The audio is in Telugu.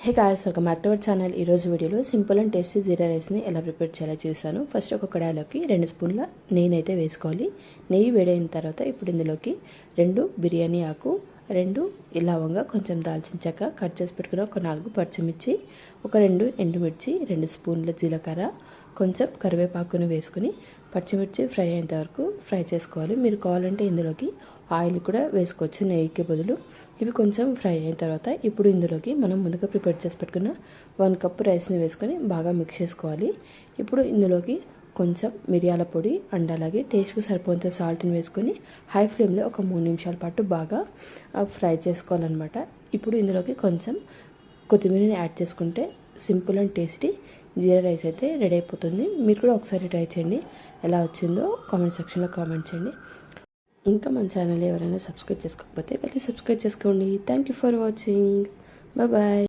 Hey guys, welcome back to our channel. ఈరోజు వీడియోలో సింపుల్ అండ్ టేస్టీ జీరా రైస్ని ఎలా ప్రిపేర్ చేయాలో చూసాను. ఫస్ట్ ఒక కడాయిలోకి 2 స్పూన్ల నెయ్యి అయితే వేసుకోవాలి. నెయ్యి వేడైన తర్వాత ఇప్పుడు ఇందులోకి 2 బిర్యానీ ఆకు, 2 లవంగా, కొంచెం దాల్చిన చెక్క, కట్ చేసి పెట్టుకున్న ఒక 4 పచ్చిమిర్చి, ఒక 2 ఎండుమిర్చి, 2 స్పూన్ల జీలకర్ర, కొంచెం కరివేపాకుని వేసుకుని పచ్చిమిర్చి ఫ్రై అయ్యేంత వరకు ఫ్రై చేసుకోవాలి. మీరు కావాలంటే ఇందులోకి ఆయిల్ కూడా వేసుకోవచ్చు నెయ్యికి బదులు. ఇవి కొంచెం ఫ్రై అయిన తర్వాత ఇప్పుడు ఇందులోకి మనం ముందుగా ప్రిపేర్ చేసి పెట్టుకున్న 1 కప్ రైస్ని వేసుకొని బాగా మిక్స్ చేసుకోవాలి. ఇప్పుడు ఇందులోకి కొంచెం మిరియాల పొడి అండ్ అలాగే టేస్ట్కి సరిపోయేంత సాల్ట్ని వేసుకొని హై ఫ్లేమ్లో ఒక 3 నిమిషాల పాటు బాగా ఫ్రై చేసుకోవాలన్నమాట. ఇప్పుడు ఇందులోకి కొంచెం కొత్తిమీరని యాడ్ చేసుకుంటే simple and tasty jeera rice అయితే రెడీ అయిపోతుంది. మీరు కూడా ఒకసారి ట్రై చేయండి. ఎలా వచ్చిందో కామెంట్ సెక్షన్లో కామెంట్ చేయండి. ఇంకా మన ఛానల్ ఎవరైనా సబ్స్క్రైబ్ చేసుకోకపోతే వెళ్ళి సబ్స్క్రైబ్ చేసుకోండి. Thank you for watching. Bye.